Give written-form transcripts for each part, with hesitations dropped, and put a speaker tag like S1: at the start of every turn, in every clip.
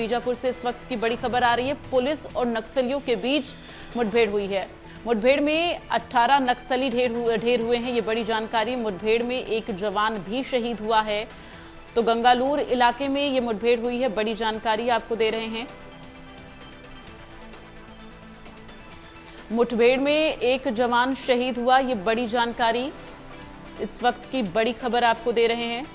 S1: बीजापुर से इस वक्त की बड़ी खबर आ रही है। पुलिस और नक्सलियों के बीच मुठभेड़ हुई है। मुठभेड़ में 18 नक्सली ढेर हुए हैं, ये बड़ी जानकारी। मुठभेड़ में एक जवान भी शहीद हुआ है। तो गंगालूर इलाके में ये मुठभेड़ हुई है, बड़ी जानकारी आपको दे रहे हैं। मुठभेड़ में एक जवान शहीद हुआ, ये बड़ी जानकारी इस वक्त की बड़ी खबर आपको दे रहे हैं।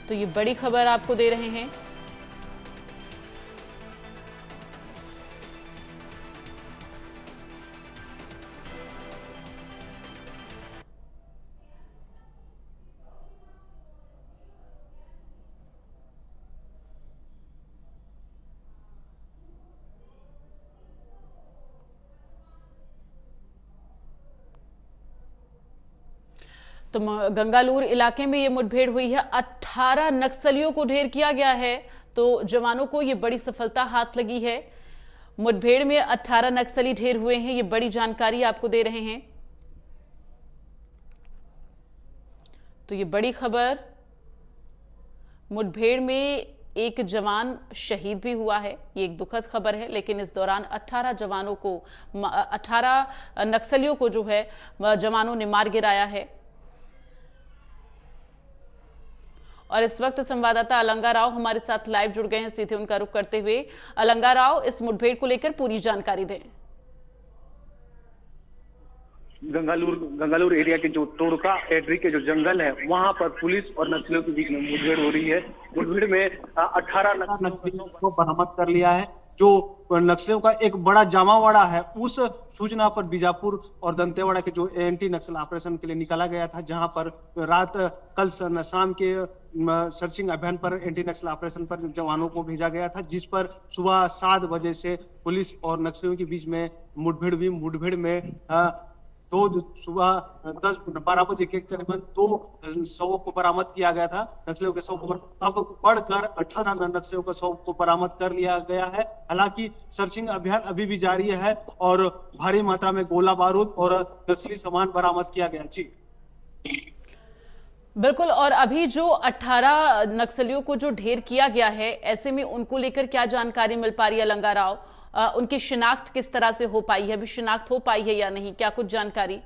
S1: तो ये बड़ी खबर आपको दे रहे हैं। तो गंगालूर इलाके में ये मुठभेड़ हुई है, 18 नक्सलियों को ढेर किया गया है। तो जवानों को ये बड़ी सफलता हाथ लगी है। मुठभेड़ में 18 नक्सली ढेर हुए हैं, ये बड़ी जानकारी आपको दे रहे हैं। तो ये बड़ी खबर, मुठभेड़ में एक जवान शहीद भी हुआ है, ये एक दुखद खबर है। लेकिन इस दौरान 18 जवानों को 18 नक्सलियों को जो है जवानों ने मार गिराया है। और इस वक्त संवाददाता अलंगा राव हमारे साथ लाइव जुड़ गए हैं, सीधे उनका रुख करते हुए। अलंगा राव, इस मुठभेड़ को लेकर पूरी जानकारी दें।
S2: गंगालूर एरिया के जो तोड़का एड्री के जो जंगल है, वहां पर पुलिस और नक्सलियों के बीच में मुठभेड़ हो रही है। मुठभेड़ में 18 नक्सलियों को बरामद कर लिया है। जो नक्सलियों का एक बड़ा जमावड़ा है, उस सूचना पर बीजापुर और दंतेवाड़ा के जो एंटी नक्सल ऑपरेशन के लिए निकाला गया था, जहां पर कल शाम के सर्चिंग अभियान पर एंटी नक्सल ऑपरेशन पर जवानों को भेजा गया था, जिस पर सुबह 7 बजे से पुलिस और नक्सलियों के बीच में मुठभेड़ हुई। मुठभेड़ में सुबह 10-12 बजे के करीबन 2 शवों को बरामद किया गया था। नक्सलियों के शव को अब बढ़कर 18 नक्सलियों के शव को बरामद कर लिया गया है। हालांकि सर्चिंग अभियान अभी भी जारी है और भारी मात्रा में गोला बारूद और नक्सली सामान बरामद किया गया। जी
S1: बिल्कुल। और अभी जो 18 नक्सलियों को जो ढेर किया गया है, ऐसे में उनको लेकर क्या जानकारी मिल पा रही है अलंगा राव? उनकी शिनाख्त किस तरह से हो पाई है? अभी शिनाख्त हो पाई है या नहीं, क्या कुछ जानकारी?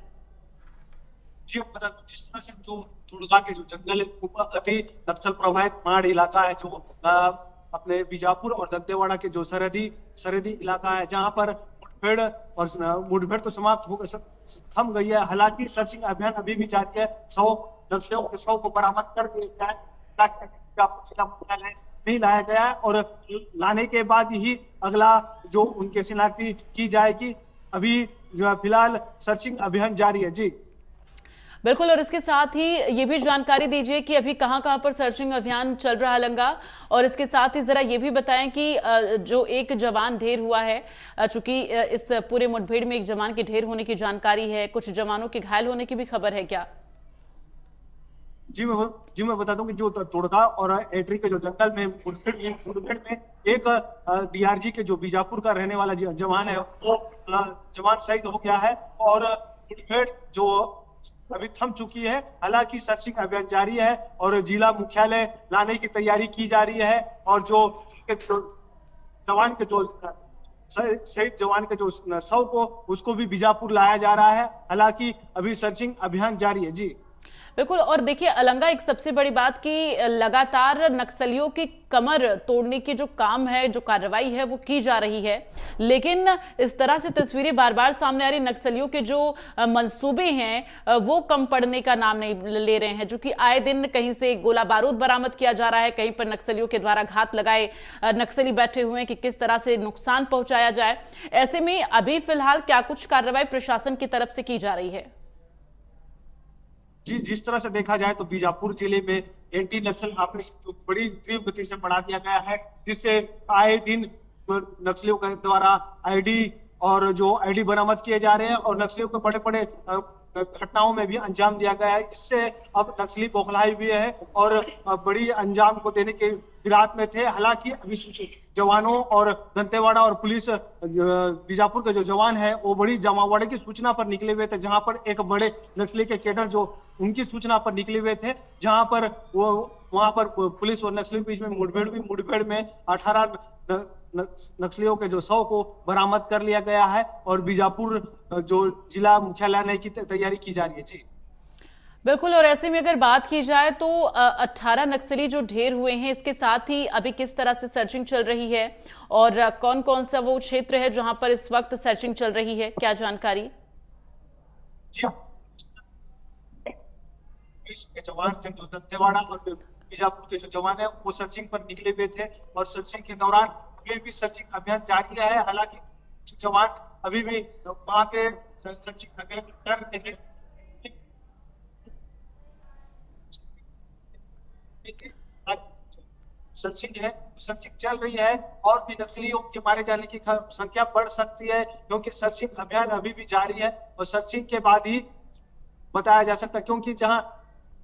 S2: जी, जिस तरह से जो तुड़गा के जो जंगल है, अति नक्सल प्रभावित माड़ इलाका है, जो अपने बीजापुर और दंतेवाड़ा के जो सरहदी इलाका है, जहां पर मुठभेड़ तो समाप्त हो थम गई है। हालांकि सर्चिंग अभियान अभी भी जारी है। 100 नक्सलियों के शव को बरामद कर दिया है, नहीं लाया गया है और लाने के बाद ही अगला जो उनके शिनाख्ती की जाएगी। अभी जो फिलहाल सर्चिंग अभियान जारी है। जी
S1: बिल्कुल। और इसके साथ ही ये भी जानकारी दीजिए कि अभी कहां पर सर्चिंग अभियान चल रहा है अलंगा, और इसके साथ ही जरा ये भी बताएं कि जो एक जवान ढेर हुआ है, चूंकि इस पूरे मुठभेड़ में एक जवान के ढेर होने की जानकारी है, कुछ जवानों के घायल होने की भी खबर है क्या?
S2: जी मैं बता दूं कि जो तोड़का और एट्री के जो जंगल में मुठभेड़ में एक डीआरजी के जो बीजापुर का रहने वाला जवान है, वो जवान शहीद हो गया है और मुठभेड़ जो अभी थम चुकी है। हालांकि सर्चिंग अभियान जारी है और जिला मुख्यालय लाने की तैयारी की जा रही है और जो जवान के जो शहीद जवान के जो शव को उसको भी बीजापुर लाया जा रहा है। हालांकि अभी सर्चिंग अभियान जारी है। जी
S1: बिल्कुल। और देखिए अलंगा, एक सबसे बड़ी बात कि लगातार नक्सलियों की कमर तोड़ने की जो काम है, जो कार्रवाई है, वो की जा रही है। लेकिन इस तरह से तस्वीरें बार बार सामने आ रही, नक्सलियों के जो मंसूबे हैं वो कम पड़ने का नाम नहीं ले रहे हैं। जो कि आए दिन कहीं से गोला बारूद बरामद किया जा रहा है, कहीं पर नक्सलियों के द्वारा घात लगाए नक्सली बैठे हुए हैं कि किस तरह से नुकसान पहुंचाया जाए। ऐसे में अभी फिलहाल क्या कुछ कार्रवाई प्रशासन की तरफ से की जा रही है?
S2: जी, जिस तरह से देखा जाए तो बीजापुर जिले में एंटी नक्सल ऑपरेशन बड़ी तीव्र गति से बढ़ा दिया गया है, जिससे आए दिन नक्सलियों के द्वारा आईडी बरामद किए जा रहे हैं और नक्सलियों के बड़े बड़े घटनाओं में भी अंजाम दिया गया है। इससे अब नक्सली बौखलाए हुए है और बड़ी अंजाम को देने के फिराक में थे। हालांकि अभी जवानों और दंतेवाड़ा और पुलिस बीजापुर के जो जवान है वो बड़ी जमावड़े की सूचना पर निकले हुए थे, जहां पर एक बड़े नक्सली के कैडर जो उनकी सूचना पर निकले हुए थे, जहां पर वो वहां पर पुलिस और नक्सलियों के बीच में मुठभेड़ में 18 नक्सलियों के जो शव को बरामद कर लिया गया है और बीजापुर जो जिला मुख्यालय की तैयारी की जा रही है। जी
S1: बिल्कुल। और ऐसे में अगर बात की जाए तो 18 नक्सली जो ढेर हुए हैं, इसके साथ ही अभी किस तरह से सर्चिंग चल रही है और कौन कौन सा वो क्षेत्र है जहां पर इस वक्त सर्चिंग चल रही है, क्या जानकारी?
S2: जी पुलिस के जवान हैं जो दंतेवाड़ा और बीजापुर के जो जवान है वो सर्चिंग पर निकले हुए थे और सर्चिंग के दौरान अभी भी सर्चिंग अभियान जारी है। हालांकि जवान अभी भी वहां पे सर्चिंग अभियान कर रहे हैं। सर्चिंग चल रही है और भी नक्सलियों के मारे जाने की संख्या बढ़ सकती है, क्योंकि सर्चिंग अभियान अभी भी जारी है और सर्चिंग के बाद ही बताया जा सकता है, क्योंकि जहां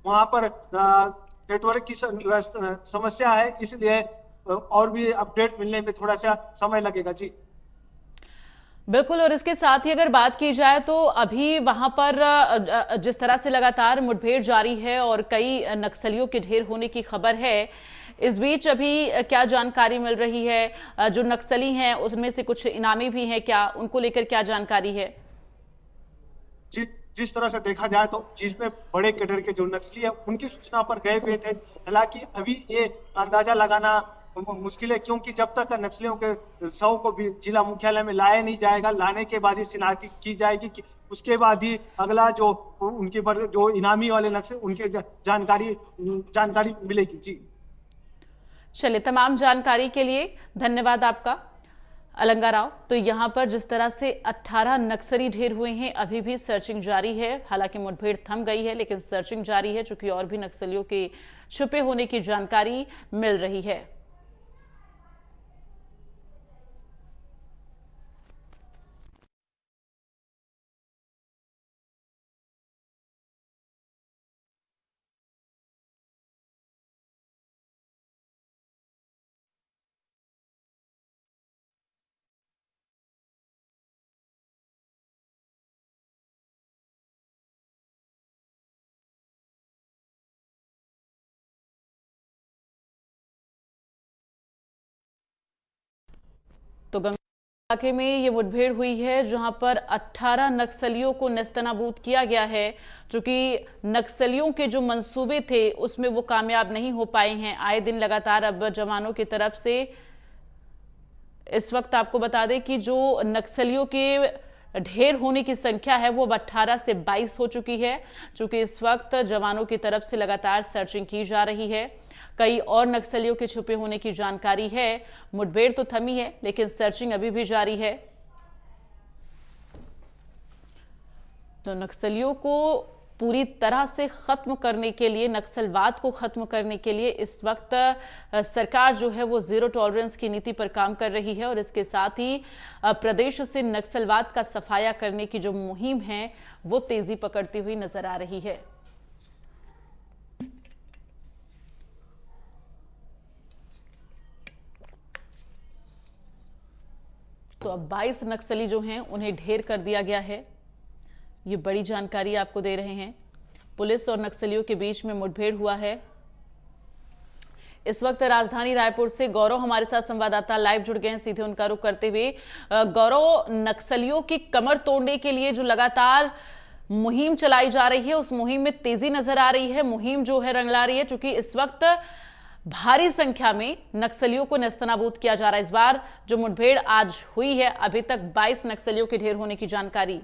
S2: वहां पर नेटवर्क की समस्या है, इसलिए और भी अपडेट मिलने में थोड़ा सा समय लगेगा। जी
S1: बिल्कुल। और इसके साथ ही अगर बात की जाए तो अभी वहां पर जिस तरह से लगातार मुठभेड़ जारी है और कई नक्सलियों के ढेर होने की खबर है, इस बीच अभी क्या जानकारी मिल रही है? जो नक्सली हैं उसमें से कुछ इनामी भी हैं क्या, उनको लेकर क्या जानकारी है?
S2: जिस तरह से देखा जाए तो जिसमें बड़े कैडर के जो नक्सली है उनकी सूचना पर गए हुए थे। हालांकि अभी ये अंदाजा लगाना मुश्किल है, क्योंकि जब तक नक्सलियों के शव को भी जिला मुख्यालय में लाया नहीं जाएगा, लाने के बाद ही शिनाख्त की जाएगी कि उसके बाद ही अगला जो उनके पर जो इनामी वाले नक्सली उनके जानकारी मिलेगी। जी
S1: चलिए, तमाम जानकारी के लिए धन्यवाद आपका अलंगा राव। तो यहां पर जिस तरह से 18 नक्सली ढेर हुए हैं, अभी भी सर्चिंग जारी है। हालांकि मुठभेड़ थम गई है लेकिन सर्चिंग जारी है, चूंकि और भी नक्सलियों के छुपे होने की जानकारी मिल रही है। तो गंगा इलाके में ये मुठभेड़ हुई है जहां पर 18 नक्सलियों को नेस्तनाबूद किया गया है। चूंकि नक्सलियों के जो मंसूबे थे उसमें वो कामयाब नहीं हो पाए हैं। आए दिन लगातार अब जवानों की तरफ से, इस वक्त आपको बता दें कि जो नक्सलियों के ढेर होने की संख्या है वो अब 18 से 22 हो चुकी है। चूंकि इस वक्त जवानों की तरफ से लगातार सर्चिंग की जा रही है। कई और नक्सलियों के छुपे होने की जानकारी है। मुठभेड़ तो थमी है लेकिन सर्चिंग अभी भी जारी है। तो नक्सलियों को पूरी तरह से खत्म करने के लिए, नक्सलवाद को खत्म करने के लिए इस वक्त सरकार जो है वो जीरो टॉलरेंस की नीति पर काम कर रही है और इसके साथ ही प्रदेश से नक्सलवाद का सफाया करने की जो मुहिम है वो तेजी पकड़ती हुई नजर आ रही है। तो अब 22 नक्सली जो हैं उन्हें ढेर कर दिया गया है। ये बड़ी जानकारी आपको दे रहे हैं। पुलिस और नक्सलियों के बीच में मुठभेड़ हुआ है। इस वक्त राजधानी रायपुर से गौरव हमारे साथ संवाददाता लाइव जुड़ गए हैं, सीधे उनका रुख करते हुए। गौरव, नक्सलियों की कमर तोड़ने के लिए जो लगातार मुहिम चलाई जा रही है उस मुहिम में तेजी नजर आ रही है। मुहिम जो है रंग ला रही है, चूंकि इस वक्त भारी संख्या में नक्सलियों को नेस्तनाबूद किया जा रहा है। इस बार जो मुठभेड़ आज हुई है, अभी तक 22 नक्सलियों के ढेर होने की जानकारी।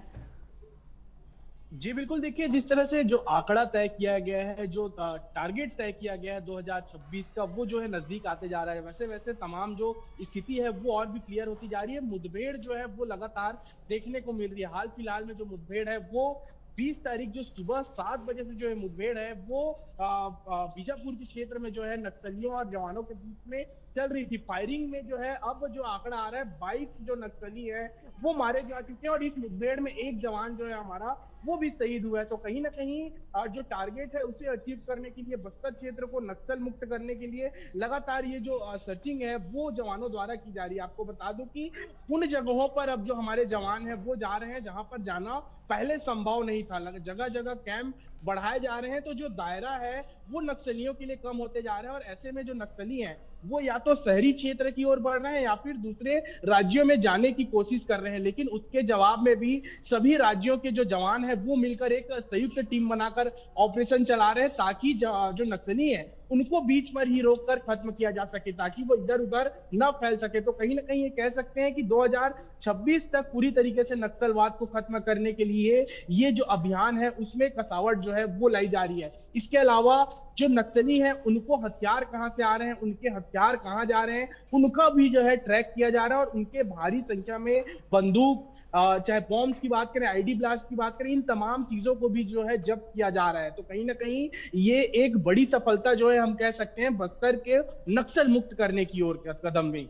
S3: जी बिल्कुल, देखिए जिस तरह से जो आंकड़ा तय किया गया है, जो टारगेट तय किया गया है 2026 का, वो जो है नजदीक आते जा रहा है। वैसे वैसे तमाम जो स्थिति है वो और भी क्लियर होती जा रही है। मुठभेड़ जो है वो लगातार देखने को मिल रही है। हाल फिलहाल में जो मुठभेड़ है वो 20 तारीख जो सुबह 7 बजे से जो है मुठभेड़ है वो बीजापुर के क्षेत्र में जो है नक्सलियों और जवानों के बीच में चल रही थी फायरिंग में जो है, अब जो आंकड़ा आ रहा है 22 जो नक्सली है वो मारे जा चुके हैं, और इस मुठभेड़ में एक जवान जो है हमारा वो भी शहीद हुआ है। तो कहीं ना कहीं जो टारगेट है उसे अचीव करने के लिए, बस्तर क्षेत्र को नक्सल मुक्त करने के लिए लगातार ये जो सर्चिंग है वो जवानों द्वारा की जा रही है। आपको बता दूं कि उन जगहों पर अब जो हमारे जवान हैं वो जा रहे हैं जहां पर जाना पहले संभव नहीं था। जगह जगह कैंप बढ़ाए जा रहे हैं, तो जो दायरा है वो नक्सलियों के लिए कम होते जा रहे हैं, और ऐसे में जो नक्सली हैं वो या तो शहरी क्षेत्र की ओर बढ़ रहे हैं या फिर दूसरे राज्यों में जाने की कोशिश कर रहे हैं। लेकिन उसके जवाब में भी सभी राज्यों के जो जवान हैं वो मिलकर एक संयुक्त टीम बनाकर ऑपरेशन चला रहे हैं, ताकि जो नक्सली हैं उनको बीच पर ही रोककर खत्म किया जा सके, ताकि वो इधर उधर न फैल सके। तो कहीं ना कहीं ये कह सकते हैं कि 2026 तक पूरी तरीके से नक्सलवाद को खत्म करने के लिए ये जो अभियान है उसमें कसावट जो है वो लाई जा रही है। इसके अलावा जो नक्सली हैं उनको हथियार कहां से आ रहे हैं, उनके हथियार कहां जा रहे हैं, उनका भी जो है ट्रैक किया जा रहा है, और उनके भारी संख्या में बंदूक, चाहे बॉम्ब्स की बात करें, आईडी ब्लास्ट की बात करें, इन तमाम चीजों को भी जो है जब्त किया जा रहा है। तो कहीं ना कहीं ये एक बड़ी सफलता जो है हम कह सकते हैं बस्तर के नक्सल मुक्त करने की ओर का कदम गई।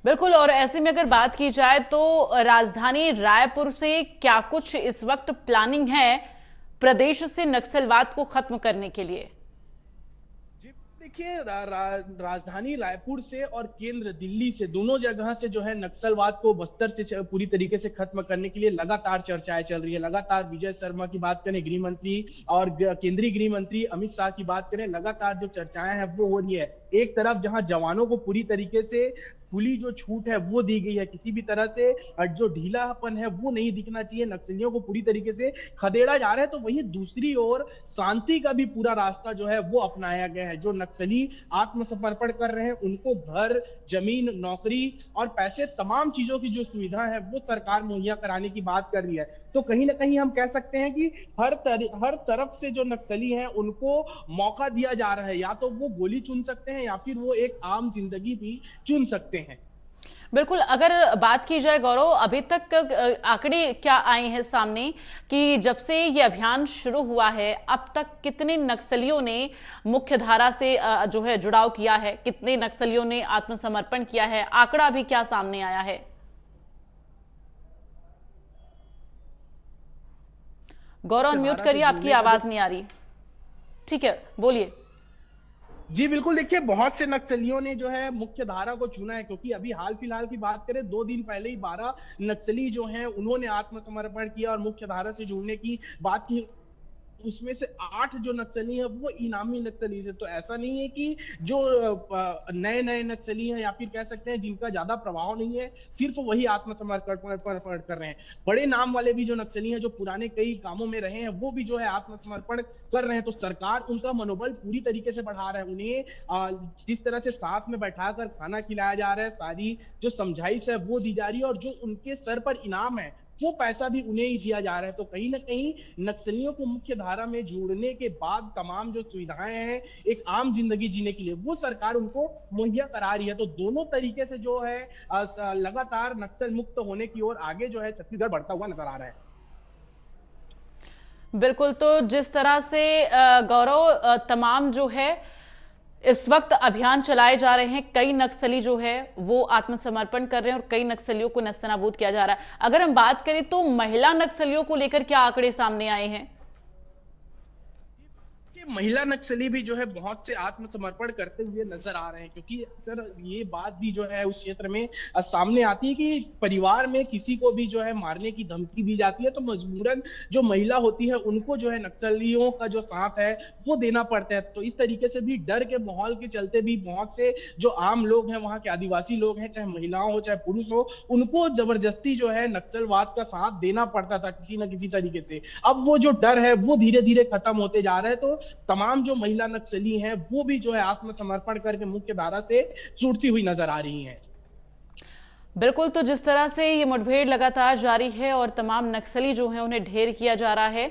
S1: बिल्कुल। और ऐसे में अगर बात की जाए तो राजधानी रायपुर से क्या कुछ इस वक्त प्लानिंग है प्रदेश से नक्सलवाद को खत्म करने के लिए?
S3: देखिए, राजधानी रायपुर से और केंद्र दिल्ली से, दोनों जगह से जो है नक्सलवाद को बस्तर से पूरी तरीके से खत्म करने के लिए लगातार चर्चाएं चल रही है। लगातार विजय शर्मा की बात करें गृह मंत्री, और केंद्रीय गृह मंत्री अमित शाह की बात करें, लगातार जो चर्चाएं हैं वो हो रही है। एक तरफ जहां जवानों को पूरी तरीके से खुली जो छूट है वो दी गई है, किसी भी तरह से जो ढीलापन है वो नहीं दिखना चाहिए, नक्सलियों को पूरी तरीके से खदेड़ा जा रहा है। तो वहीं दूसरी ओर शांति का भी पूरा रास्ता जो है वो अपनाया गया है। जो नक्सली आत्मसमर्पण कर रहे हैं उनको घर, जमीन, नौकरी और पैसे, तमाम चीजों की जो सुविधा है वो सरकार मुहैया कराने की बात कर रही है। तो कहीं ना कहीं हम कह सकते हैं कि हर तरफ से जो नक्सली हैं उनको मौका दिया जा रहा है, या तो वो गोली चुन सकते हैं या फिर वो एक आम जिंदगी भी चुन सकते हैं।
S1: बिल्कुल। अगर बात की जाए गौरव, अभी तक आंकड़े क्या आए हैं सामने कि जब से ये अभियान शुरू हुआ है अब तक कितने नक्सलियों ने मुख्य धारा से जो है जुड़ाव किया है, कितने नक्सलियों ने आत्मसमर्पण किया है, आंकड़ा भी क्या सामने आया है? गौरव अनम्यूट करिए, आपकी आवाज नहीं आ रही। ठीक है, बोलिए।
S3: जी बिल्कुल, देखिए बहुत से नक्सलियों ने जो है मुख्य धारा को चुना है, क्योंकि अभी हाल फिलहाल की बात करें 2 दिन पहले ही 12 नक्सली जो हैं उन्होंने आत्मसमर्पण किया और मुख्य धारा से जुड़ने की बात की। उसमें से 8 जो नक्सली हैं वो इनामी नक्सली थे। तो ऐसा नहीं है कि जो नए नए नक्सली हैं या फिर कह सकते हैं जिनका ज्यादा प्रभाव नहीं है, सिर्फ वही आत्मसमर्पण कर रहे हैं। बड़े नाम वाले भी जो नक्सली हैं, जो पुराने कई कामों में रहे हैं, वो भी जो है आत्मसमर्पण कर रहे हैं। तो सरकार उनका मनोबल पूरी तरीके से बढ़ा रहा है। उन्हें जिस तरह से साथ में बैठाकर खाना खिलाया जा रहा है, सारी जो समझाइश है वो दी जा रही है, और जो उनके सर पर इनाम है वो पैसा भी उन्हें ही दिया जा रहा है। तो कहीं ना कहीं नक्सलियों को मुख्य धारा में जोड़ने के बाद तमाम जो सुविधाएं हैं एक आम जिंदगी जीने के लिए वो सरकार उनको मुहैया करा रही है। तो दोनों तरीके से जो है लगातार नक्सल मुक्त होने की ओर आगे जो है छत्तीसगढ़ बढ़ता हुआ नजर आ रहा है।
S1: बिल्कुल। तो जिस तरह से गौरव तमाम जो है इस वक्त अभियान चलाए जा रहे हैं, कई नक्सली जो है वो आत्मसमर्पण कर रहे हैं और कई नक्सलियों को नेस्तनाबूद किया जा रहा है। अगर हम बात करें तो महिला नक्सलियों को लेकर क्या आंकड़े सामने आए हैं?
S3: महिला नक्सली भी जो है बहुत से आत्मसमर्पण करते हुए नजर आ रहे हैं, क्योंकि अक्सर ये बात भी जो है उस क्षेत्र में सामने आती है कि परिवार में किसी को भी जो है मारने की धमकी दी जाती है, तो मजबूरन जो महिला होती है उनको जो है नक्सलियों का जो साथ है वो देना पड़ता है। तो इस तरीके से भी डर के माहौल के चलते भी बहुत से जो आम लोग हैं, वहाँ के आदिवासी लोग हैं, चाहे महिलाओं हो चाहे पुरुष हो, उनको जबरदस्ती जो है नक्सलवाद का साथ देना पड़ता था किसी न किसी तरीके से। अब वो जो डर है वो धीरे धीरे खत्म होते जा रहा है। तो तमाम जो महिला नक्सली हैं वो भी जो है आत्मसमर्पण करके मुख्य धारा से जुड़ती हुई नजर आ रही हैं।
S1: बिल्कुल। तो जिस तरह से ये मुठभेड़ लगातार जारी है और तमाम नक्सली जो हैं उन्हें ढेर किया जा रहा है,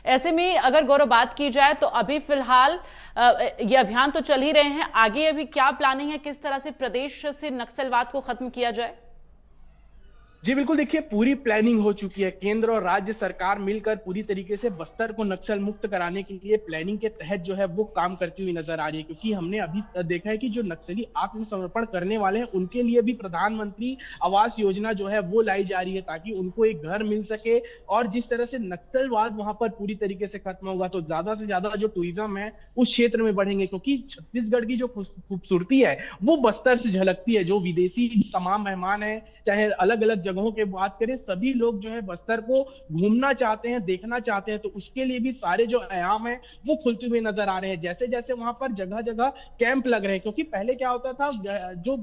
S1: ऐसे में अगर गौरव बात की जाए तो अभी फिलहाल ये अभियान तो चल ही रहे हैं, आगे अभी क्या प्लानिंग है, किस तरह से प्रदेश से नक्सलवाद को खत्म किया जाए?
S3: जी बिल्कुल, देखिए पूरी प्लानिंग हो चुकी है। केंद्र और राज्य सरकार मिलकर पूरी तरीके से बस्तर को नक्सल मुक्त कराने के लिए प्लानिंग के तहत जो है वो काम करती हुई नजर आ रही है, क्योंकि हमने अभी देखा है कि जो नक्सली आत्मसमर्पण करने वाले हैं उनके लिए भी प्रधानमंत्री आवास योजना जो है वो लाई जा रही है, ताकि उनको एक घर मिल सके। और जिस तरह से नक्सलवाद वहां पर पूरी तरीके से खत्म होगा तो ज्यादा से ज्यादा जो टूरिज्म है उस क्षेत्र में बढ़ेंगे, क्योंकि छत्तीसगढ़ की जो खूबसूरती है वो बस्तर से झलकती है। जो विदेशी तमाम मेहमान है, चाहे अलग अलग जगहों की बात करें, सभी लोग जो है बस्तर को घूमना चाहते हैं, देखना चाहते हैं। तो उसके लिए भी सारे जो आयाम है वो खुलते हुए नजर आ रहे हैं। जैसे जैसे वहां पर जगह जगह कैंप लग रहे हैं, क्योंकि पहले क्या होता था, जो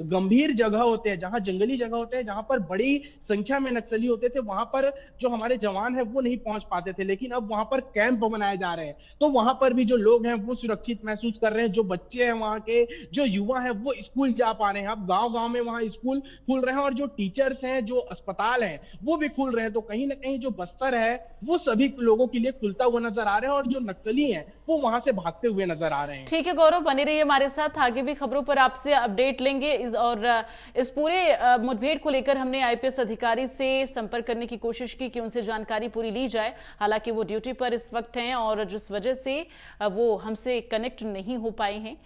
S3: गंभीर जगह होते हैं, जहां जंगली जगह होते हैं, जहां पर बड़ी संख्या में नक्सली होते थे, वहां पर जो हमारे जवान है वो नहीं पहुंच पाते थे। लेकिन अब वहां पर कैंप बनाए जा रहे हैं, तो वहां पर भी जो लोग हैं वो सुरक्षित महसूस कर रहे हैं। जो बच्चे हैं वहां के, जो युवा है वो स्कूल जा पा रहे हैं। अब गांव गांव में वहां स्कूल खुल रहे हैं, और जो टीचर्स हैं, जो अस्पताल हैं वो भी खुल रहे हैं। तो कहीं ना कहीं जो बस्तर है वो सभी लोगों के लिए खुलता हुआ नजर आ रहा है, और जो नक्सली हैं वो वहां से भागते हुए नजर आ रहे हैं।
S1: ठीक है गौरव, बने रहिए हमारे साथ, आगे भी खबरों पर आपसे अपडेट लेंगे। और इस पूरे मुठभेड़ को लेकर हमने आईपीएस अधिकारी से संपर्क करने की कोशिश की कि उनसे जानकारी पूरी ली जाए। हालांकि वो ड्यूटी पर इस वक्त हैं और जिस वजह से वो हमसे कनेक्ट नहीं हो पाए हैं।